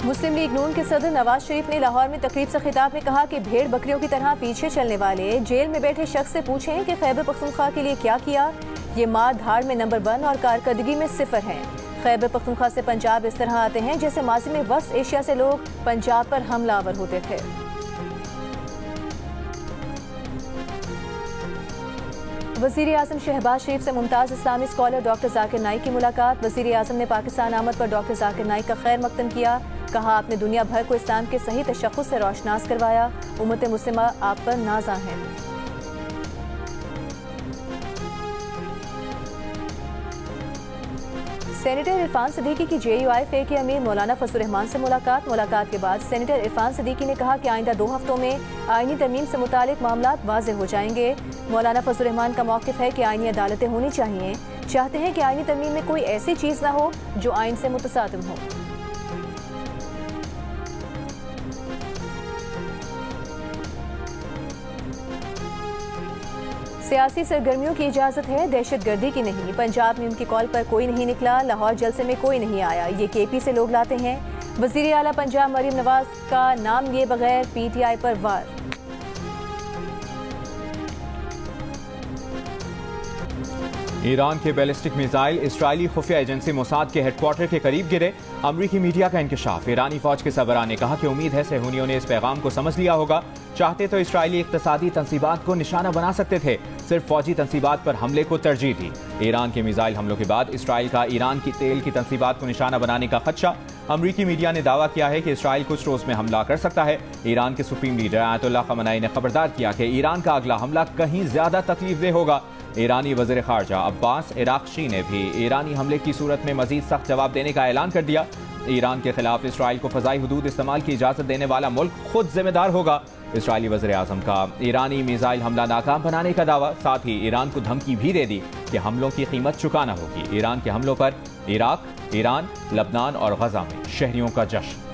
मुस्लिम league नून के सदर नवाज शरीफ ने लाहौर में तकरीब से खिताब में कहा कि भेड़ बकरियों की तरह पीछे चलने वाले जेल में बैठे शख्स से पूछें कि खैबर पख्तूनख्वा के लिए क्या किया। ये मार धाड़ में नंबर 1 और कारकर्दगी में 0 है। खैबर पख्तूनख्वा से पंजाब इस तरह आते हैं जैसे माजी में वस्त एशिया से लोग पंजाब पर हमलावर होते थे। वज़ीर आज़म शहबाज शरीफ से मुमताज़ इस्लामी स्कॉलर डॉक्टर जाकिर नाइक की मुलाकात। वज़ीर आज़म ने पाकिस्तान आमद पर डॉक्टर जाकिर नाइक का खैर मकदम किया। कहा, आपने दुनिया भर को इस्लाम के सही तशख़्ख़ुस से रोशनास करवाया। उम्मत मुस्लिमा आप पर नाज़ा है। सेनेटर इरफान सिद्दीकी की JUIFA के अमीर मौलाना फजलुर रहमान से मुलाकात के बाद सेनेटर इरफान सिद्दीकी ने कहा कि आइंदा 2 हफ्तों में आईनी तरमीम से मुतालिक मामलात वाज़ेह हो जाएंगे। मौलाना फजलुर रहमान का मौक़िफ़ है कि आईनी अदालतें होनी चाहिए। चाहते हैं कि आईनी तरमीम में कोई ऐसी चीज़ ना हो जो आइन से मुतसादिम हो। सियासी सरगर्मियों की इजाजत है, दहशत गर्दी की नहीं। पंजाब में उनकी कॉल पर कोई नहीं निकला। लाहौर जलसे में कोई नहीं आया। ये KP से लोग लाते हैं। वज़ीर आला पंजाब मरीम नवाज का नाम लिए बगैर PTI पर वार। ईरान के बैलिस्टिक मिसाइल इजरायली खुफिया एजेंसी मोसाद के हेडक्वार्टर के करीब गिरे। अमरीकी मीडिया का इंकशाफ। ईरानी फौज के सरबराह ने कहा कि उम्मीद है सेहूनियों ने इस पैगाम को समझ लिया होगा। चाहते तो इजरायली इक्तसादी तंसीबात को निशाना बना सकते थे, सिर्फ फौजी तंसीबात पर हमले को तरजीह दी। ईरान के मिसाइल हमलों के बाद इसराइल का ईरान की तेल की तंसीबात को निशाना बनाने का खदशा। अमरीकी मीडिया ने दावा किया है कि इसराइल कुछ रोज में हमला कर सकता है। ईरान के सुप्रीम लीडर आयतुल्लाह खमनाई ने खबरदार किया कि ईरान का अगला हमला कहीं ज्यादा तकलीफदेह होगा। ईरानी वज़ीर ख़ारजा अब्बास इराक़शी ने भी ईरानी हमले की सूरत में मजीद सख्त जवाब देने का ऐलान कर दिया। ईरान के खिलाफ इसराइल को फ़ज़ाई हुदूद इस्तेमाल की इजाज़त देने वाला मुल्क खुद जिम्मेदार होगा। इसराइली वज़ीर आज़म का ईरानी मिसाइल हमला नाकाम बनाने का दावा। साथ ही ईरान को धमकी भी दे दी कि हमलों की कीमत चुकाना होगी। ईरान के हमलों पर इराक, ईरान, लबनान और गजा में शहरियों का जश्न।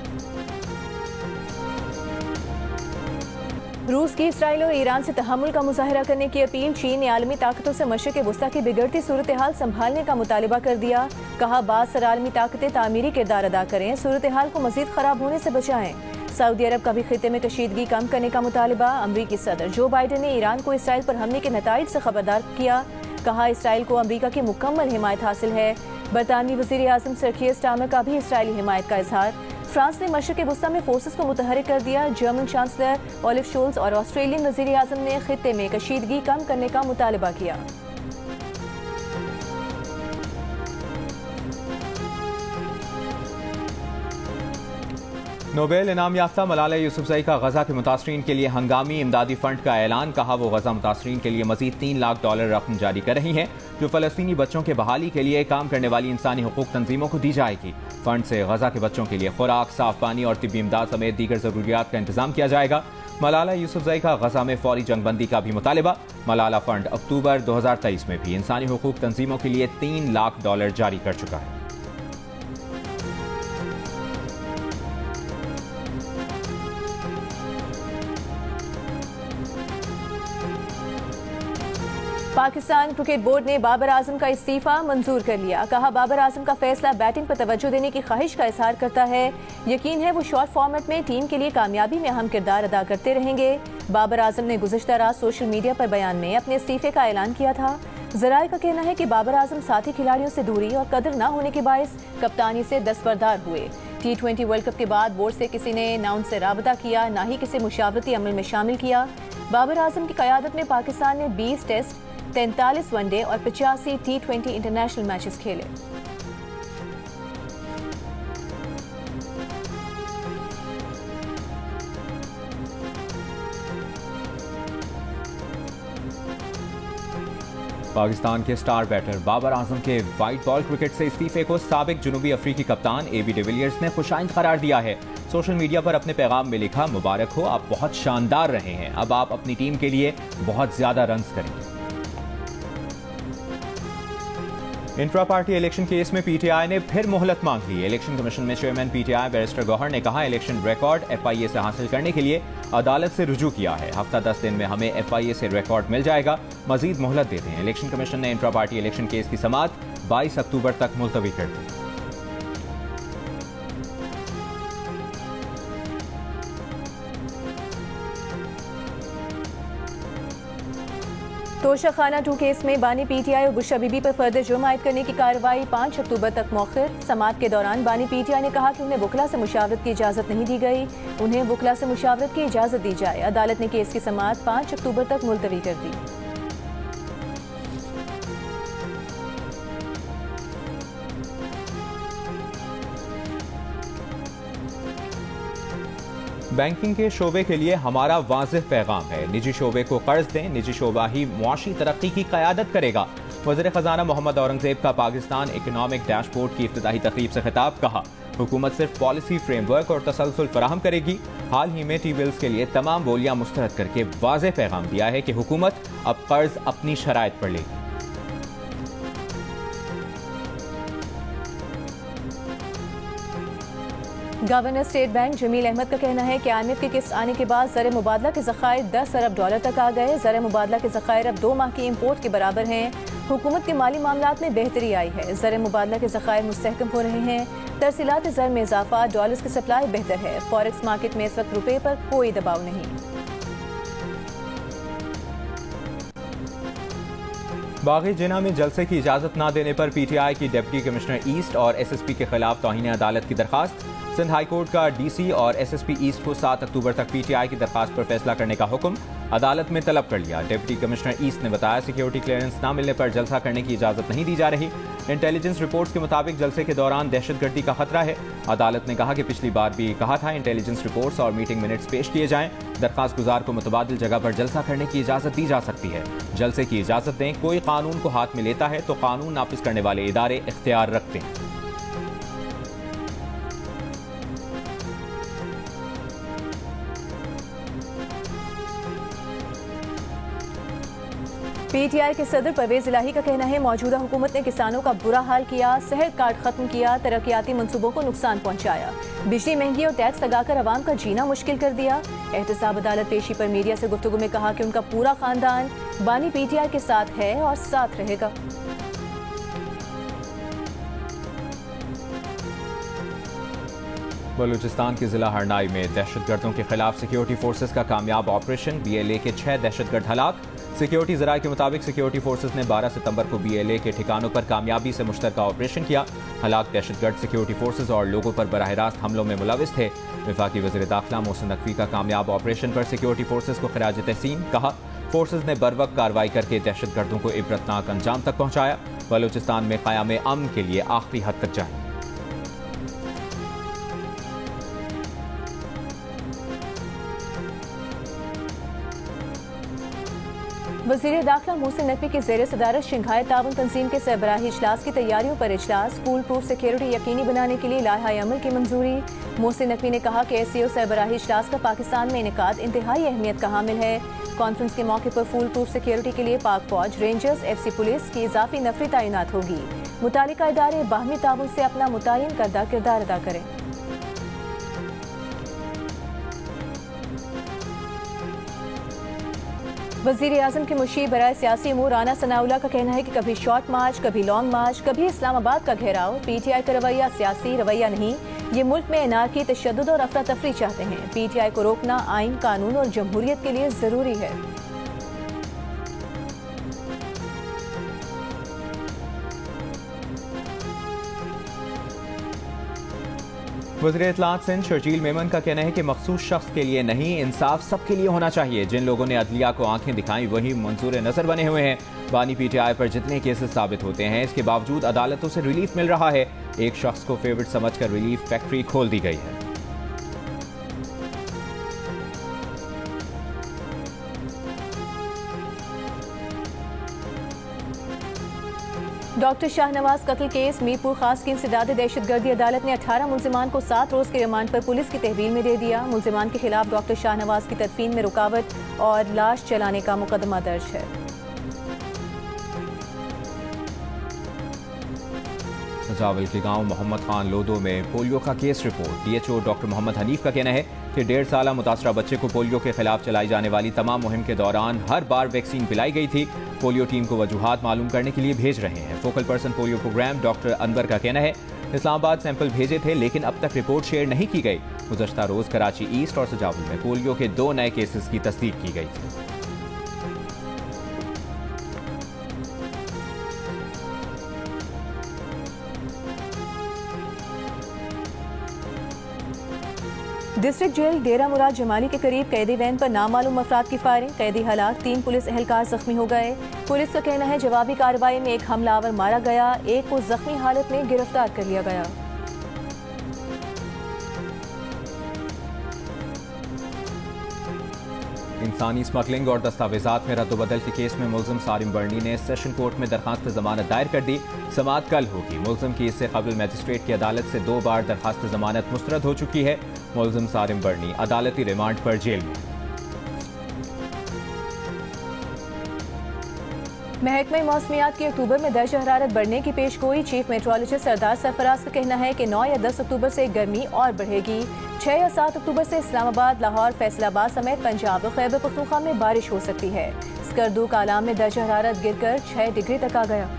रूस की इसराइल और ईरान से तहम्मुल का मुजाहरा करने की अपील। चीन ने आलमी ताकतों से मशरिक़ वुस्ता की बिगड़ती सूरत हाल संभालने का मुतालिबा कर दिया। कहा, बाज़ आलमी ताकतें तामीरी किरदार अदा करें, सूरत हाल को मजीद खराब होने से बचाएं। सऊदी अरब का भी खिते में कशीदगी कम करने का मुतालिबा। अमरीकी सदर जो बाइडन ने ईरान को इसराइल पर हमले के नताइज से खबरदार किया। कहा, इसराइल को अमरीका की मुकम्मल हिमायत हासिल है। बरतानवी वज़ीर आज़म सर कीयर स्टारमर का भी इसराइली हिमायत का इजहार। फ्रांस ने मशरिक़ वुस्ता में फोर्सेस को मुतहरिक कर दिया। जर्मन चांसलर ओलिव शोल्स और ऑस्ट्रेलियन वज़ीर आज़म ने खिते में कशीदगी कम करने का मुतालिबा किया। नोबेल इनाम याफ्ता मलाला यूसुफजई का गजा के मुतासरीन के लिए हंगामी इमदादी फंड का ऐलान। कहा, वो गजा मुतासरीन के लिए मजीद $3 लाख रकम जारी कर रही हैं, जो फलस्तीनी बच्चों के बहाली के लिए काम करने वाली इंसानी हुकूक तंजीमों को दी जाएगी। फंड से गजा के बच्चों के लिए खुराक, साफ पानी और तिब्बी इमदाद समेत दीगर जरूरियात का इंतजाम किया जाएगा। मलाला यूसुफजई का गजा में फौरी जंगबंदी का भी मुतालिबा। मलाला फंड अक्टूबर 2023 में भी इंसानी हुकूक तंजीमों के लिए $3 लाख जारी कर चुका है। पाकिस्तान क्रिकेट बोर्ड ने बाबर आजम का इस्तीफा मंजूर कर लिया। कहा, बाबर आजम का फैसला बैटिंग पर तवज्जो देने की ख्वाहिश का इजहार करता है। यकीन है वो शॉर्ट फॉर्मेट में टीम के लिए कामयाबी में अहम किरदार अदा करते रहेंगे। बाबर आजम ने गुज़िश्ता रात सोशल मीडिया पर बयान में अपने इस्तीफे का ऐलान किया था। ज़राए का कहना है कि बाबर आजम साथी खिलाड़ियों से दूरी और कदर न होने के बायस कप्तानी से दस्तबरदार हुए। T20 वर्ल्ड कप के बाद बोर्ड से किसी ने न उनसे राबता किया, न ही किसी मुशावरती अमल में शामिल किया। बाबर आजम की क़यादत में पाकिस्तान ने 20 टेस्ट, 43 वनडे और 85 T20 इंटरनेशनल मैचेस खेले। पाकिस्तान के स्टार बैटर बाबर आजम के वाइट बॉल क्रिकेट से इस्तीफे को साबिक जुनूबी अफ्रीकी कप्तान AB डिविलियर्स ने खुशाइंद करार दिया है। सोशल मीडिया पर अपने पैगाम में लिखा, मुबारक हो, आप बहुत शानदार रहे हैं। अब आप अपनी टीम के लिए बहुत ज्यादा रन्स करेंगे। इंट्रा पार्टी इलेक्शन केस में PTI ने फिर मोहलत मांग ली। इलेक्शन कमीशन में चेयरमैन PTI बैरिस्टर गौहर ने कहा, इलेक्शन रिकॉर्ड FIA से हासिल करने के लिए अदालत से रुजू किया है। हफ्ता 10 दिन में हमें FIA से रिकॉर्ड मिल जाएगा, मजीद मोहलत देते हैं। इलेक्शन कमीशन ने इंट्रा पार्टी इलेक्शन केस की समाअत 22 अक्टूबर तक मुलतवी कर दी। तोशाखाना 2 केस में बानी पीटीआई और बुशरा बीबी पर फर्दर जुर्म आयद करने की कार्रवाई 5 अक्टूबर तक मौखिर। समाअत के दौरान बानी पीटीआई ने कहा कि उन्हें वकला से मुशावरत की इजाज़त नहीं दी गई, उन्हें वकला से मुशावरत की इजाज़त दी जाए। अदालत ने केस की समाअत 5 अक्टूबर तक मुलतवी कर दी। बैंकिंग के शोबे के लिए हमारा वाज़ेह पैगाम है, निजी शोबे को कर्ज दें, निजी शोबा ही मुआशी तरक्की की क़यादत करेगा। वज़ीर ख़जाना मोहम्मद औरंगज़ेब का पाकिस्तान इकनॉमिक डैशबोर्ड की इफ्तिताही तकरीब से खिताब। कहा, हुकूमत सिर्फ पॉलिसी फ्रेमवर्क और तसलसल फराहम करेगी। हाल ही में टी बिल्स के लिए तमाम बोलियां मुस्तरद करके वाज़ेह पैगाम दिया है कि हुकूमत अब कर्ज अपनी शराइत पर लेगी। Governor State Bank Jamil Ahmad का कहना है कि IMF की किस्त आने के बाद ज़र मुबादला के ज़खायर 10 अरब डॉलर तक आ गए। ज़र मुबादला के ज़खायर अब 2 माह की इम्पोर्ट के बराबर हैं। हुकूमत के माली मामलात में बेहतरी आई है। ज़र मुबादला के ज़खायर मुस्तहकम हो रहे हैं। तरसीलात ज़र में इजाफा, डॉलर्स की सप्लाई बेहतर है। फॉरेक्स मार्केट में इस वक्त रुपये पर कोई दबाव नहीं। बागी जिना में जलसे की इजाजत न देने पर PTI की डिप्टी कमिश्नर ईस्ट और SSP के खिलाफ तौहीन अदालत की दरखास्त। सिंध हाई कोर्ट का DC और SSP ईस्ट को 7 अक्टूबर तक PTI की दरखास्त पर फैसला करने का हुक्म अदालत में तलब कर लिया। डिप्टी कमिश्नर ईस्ट ने बताया, सिक्योरिटी क्लियरेंस न मिलने पर जलसा करने की इजाजत नहीं दी जा रही। इंटेलिजेंस रिपोर्ट्स के मुताबिक जलसे के दौरान दहशतगर्दी का खतरा है। अदालत ने कहा कि पिछली बार भी कहा था इंटेलिजेंस रिपोर्ट्स और मीटिंग मिनट्स पेश किए जाएं। दरखास्त गुजार को मुतबादिल जगह पर जलसा करने की इजाजत दी जा सकती है। जलसे की इजाजत दें, कोई कानून को हाथ में लेता है तो कानून नाफिज करने वाले इदारे इख्तियार रखते हैं। PTI के सदर परवेज इलाही का कहना है, मौजूदा हुकूमत ने किसानों का बुरा हाल किया, सेहत कार्ड खत्म किया, तरक्याती मंसूबों को नुकसान पहुंचाया, बिजली महंगी और टैक्स लगाकर अवाम का जीना मुश्किल कर दिया। एहतसाब अदालत पेशी पर मीडिया से गुफ्तगू में कहा कि उनका पूरा खानदान बानी PTI के साथ है और साथ रहेगा। बलूचिस्तान के जिला हरनाई में दहशतगर्दों के खिलाफ सिक्योरिटी फोर्सेज का कामयाब ऑपरेशन। BLA के 6 दहशतगर्द हलाक। सिक्योरिटी जराये के मुताबिक सिक्योरिटी फोर्सेज ने 12 सितंबर को BLA के ठिकानों पर कामयाबी से मुश्तरका ऑपरेशन किया। हलाक दहशतगर्द सिक्योरिटी फोर्सेज और लोगों पर बराह रास्त हमलों में मुलविस थे। वफाकी वज़ीर दाखिला मोहसिन नकवी का कामयाब ऑपरेशन पर सिक्योरिटी फोर्सेज को खिराज तहसीन। कहा, फोर्सेज ने बरवक्त कार्रवाई करके दहशतगर्दों को इबरतनाक अंजाम तक पहुंचाया। बलूचिस्तान में क़याम अमन के लिए आखिरी हद तक जाएंगे। वज़ीर दाखिला मोहसिन नकवी के ज़ेर सदारत शंघाई ताउन तंजीम के सरबराही इजलास की तैयारियों पर इजलास। फूल प्रूफ सिक्योरिटी यकीनी बनाने के लिए लाइहा अमल की मंजूरी। मोहसिन नकवी ने कहा कि SCO सरबराही इजलास का पाकिस्तान में इनेकाद इंतहाई अहमियत का हामिल है। कॉन्फ्रेंस के मौके पर फूल प्रूफ सिक्योरिटी के लिए पाक फौज, रेंजर्स, FC पुलिस की इजाफी नफरी तैनात होगी। मुतालिका इदारे बाहमी ताउन से अपना मुतय्यन करदा किरदार अदा करें। वज़ीर आज़म के मुशीर बराए सियासी अमूर राना सनाउल्लाह का कहना है कि कभी शॉर्ट मार्च, कभी लॉन्ग मार्च, कभी इस्लामाबाद का घेराव। PTI का रवैया सियासी रवैया नहीं, ये मुल्क में अनारकी, तशद्दुद और अफरा तफरी चाहते हैं। PTI को रोकना आइन, कानून और जमहूरियत के लिए जरूरी है। वज़ीर इत्तलात सिंध शर्जील मेमन का कहना है कि मखसूस शख्स के लिए नहीं, इंसाफ सबके लिए होना चाहिए। जिन लोगों ने अदलिया को आंखें दिखाई वही मंसूर नजर बने हुए हैं। बानी PTI पर जितने केसेस साबित होते हैं, इसके बावजूद अदालतों से रिलीफ मिल रहा है। एक शख्स को फेवरेट समझकर रिलीफ फैक्ट्री खोल दी गई है। डॉक्टर शाहनवाज कत्ल केस मीरपुर खास की इंसदाद दहशतगर्दी अदालत ने 18 मुल्जिमान को 7 रोज के रिमांड पर पुलिस की तहवील में दे दिया। मुल्जिमान के खिलाफ डॉक्टर शाहनवाज की तदफीन में रुकावट और लाश जलाने का मुकदमा दर्ज है। जावल के गांव मोहम्मद खान लोदो में पोलियो का case report. DHO doctor Mohammad Hanif का कहना है कि 1.5 साला मुतासरा बच्चे को पोलियो के खिलाफ चलाई जाने वाली तमाम मुहिम के दौरान हर बार वैक्सीन पिलाई गई थी। पोलियो टीम को वजूहात मालूम करने के लिए भेज रहे हैं। Focal person polio programme doctor Anwar का कहना है, इस्लामाबाद सैंपल भेजे थे लेकिन अब तक रिपोर्ट शेयर नहीं की गई। गुज़श्ता रोज कराची ईस्ट और सजावल में पोलियो के 2 नए केसेस की तस्दीक की गई थी। डिस्ट्रिक्ट जेल डेरा मुराद जमाली के करीब कैदी वैन पर नामालूम अफराद की फायरिंग, कैदी हलाक, 3 पुलिस एहलकार जख्मी हो गए। पुलिस का कहना है जवाबी कार्रवाई में एक हमलावर मारा गया, एक को जख्मी हालत में गिरफ्तार कर लिया गया। इंसानी स्मगलिंग और दस्तावेजात में रद्दबदल के केस में मुलजिम सारिम बर्नी ने सेशन कोर्ट में दरखास्त जमानत दायर कर दी। समाअत कल होगी। मुलजिम की इससे कबल मजिस्ट्रेट की अदालत से 2 बार दरखास्त जमानत मुस्तरद हो चुकी है। मुलजिम सारिम बर्नी अदालती रिमांड पर जेल में। महकमे मौसमियात की अक्टूबर में दर्ज हरारत बढ़ने की पेशगोई, चीफ मेट्रोलॉजिस्ट सरदार सरफराज का कहना है कि 9 या 10 अक्टूबर से गर्मी और बढ़ेगी। 6 या 7 अक्टूबर से इस्लामाबाद, लाहौर, फैसलाबाद समेत पंजाब और खैबर पख्तूनख्वा में बारिश हो सकती है। स्कर्दू कालाम में दर्ज हरारत गिरकर 6 डिग्री तक आ गया।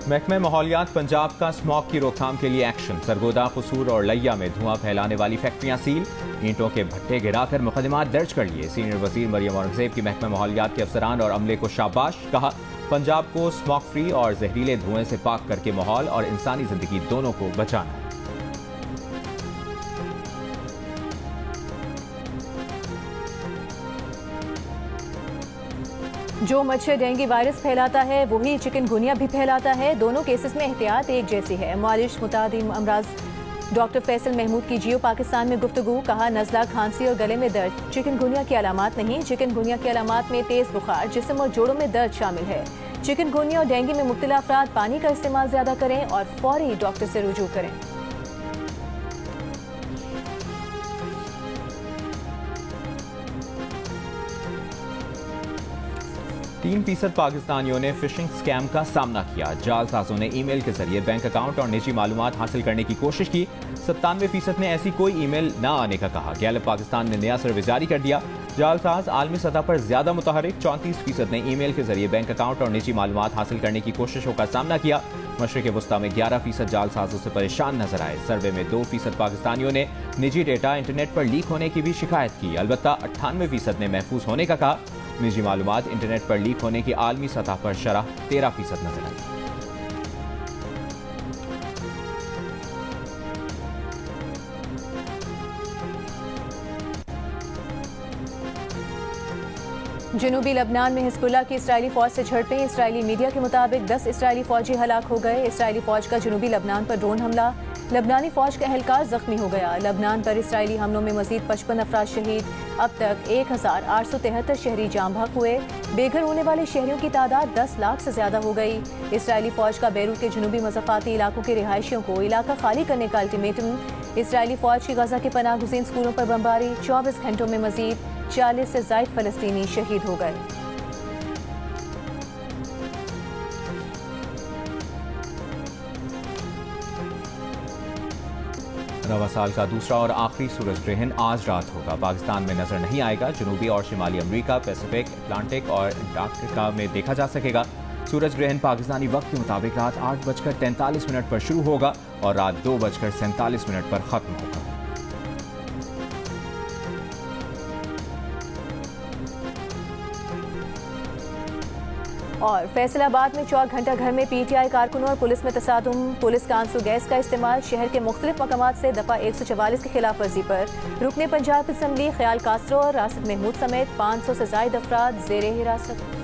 महकमे माहौलियात पंजाब का स्मॉग की रोकथाम के लिए एक्शन। सरगोदा, कसूर और लैया में धुआं फैलाने वाली फैक्ट्रियां सील, ईंटों के भट्टे गिराकर मुकदमात दर्ज कर लिए। सीनियर वजीर मरियम औरंगजेब की महकमे माहौलियात के अफसरान और अमले को शाबाश, कहा पंजाब को स्मॉग फ्री और जहरीले धुएं से पाक करके माहौल और इंसानी जिंदगी दोनों को बचाना है। जो मच्छर डेंगू वायरस फैलाता है वही चिकनगुनिया भी फैलाता है। दोनों केसेस में एहतियात एक जैसी है। मालिश मुतादी अमराज डॉक्टर फैसल महमूद की जियो पाकिस्तान में गुफ्तगू, कहा नज़ला, खांसी और गले में दर्द चिकनगुनिया की अलामात नहीं। चिकनगुनिया की अलामात में तेज बुखार, जिस्म और जोड़ों में दर्द शामिल है। चिकनगुनिया और डेंगू में मुब्तला अफराद पानी का इस्तेमाल ज्यादा करें और फौरी डॉक्टर से रुजू करें। 3% पाकिस्तानियों ने फिशिंग स्कैम का सामना किया। जालसाजों ने ईमेल के जरिए बैंक अकाउंट और निजी मालूमात हासिल करने की कोशिश की। 97% ने ऐसी कोई ईमेल न आने का कहा। गैलप पाकिस्तान ने नया सर्वे जारी कर दिया। जालसाज आलमी सतह पर ज्यादा मुतहरिक, 34% ने ईमेल के जरिए बैंक अकाउंट और निजी मालूमात हासिल करने की कोशिशों का सामना किया। मशरिक वस्ता में 11% जालसाजों से परेशान नजर आए। सर्वे में 2% पाकिस्तानियों ने निजी डेटा इंटरनेट पर लीक होने की भी शिकायत की। अलबत्ता 98% ने महफूज होने का कहा। निजी मालूमात इंटरनेट पर लीक होने की आलमी सतह पर शरह 13% नजर आई। जनूबी लबनान में हिजबुल्लाह की इसराइली फौज से झड़पें। इसराइली मीडिया के मुताबिक 10 इसराइली फौजी हलाक हो गए। इसराइली फौज का जनूबी लबनान पर ड्रोन हमला, लबनानी फौज का एहलकार जख्मी हो गया। लबनान पर इसराइली हमलों में मजीद 55 अफराद शहीद। अब तक 1873 शहरी जाम बहक हुए। बेघर होने वाले शहरियों की तादाद 10 लाख से ज्यादा हो गई। इसराइली फौज का बैरूत के जनूबी मज़ाफ़ाती इलाकों के रिहायशियों को इलाका खाली करने का अल्टीमेटम। इसराइली फौज की गजा के पनाह गुज़ीन स्कूलों पर बमबारी। 24 घंटों में मजीद 40 से ज़ायद फ़लस्तीनी शहीद हो गए। रवा साल का दूसरा और आखिरी सूरज ग्रहण आज रात होगा। पाकिस्तान में नजर नहीं आएगा। जनूबी और शिमाली अमेरिका, पैसिफिक, अटलांटिक और अंटार्कटिका में देखा जा सकेगा। सूरज ग्रहण पाकिस्तानी वक्त के मुताबिक रात 8:43 पर शुरू होगा और रात 2:47 पर खत्म होगा। और फैसलाबाद में 4 घंटा घर में पीटीआई कारकुनों और पुलिस में तसादुम। पुलिस का आंसू गैस का इस्तेमाल। शहर के मुख्तलिफ मकामात से दफा 144 की खिलाफ वर्जी पर रुकने पंजाब असम्बली ख्याल कास्रो और राशिद महमूद समेत 500 से ज़ायद अफराद ज़ेरे हिरासत।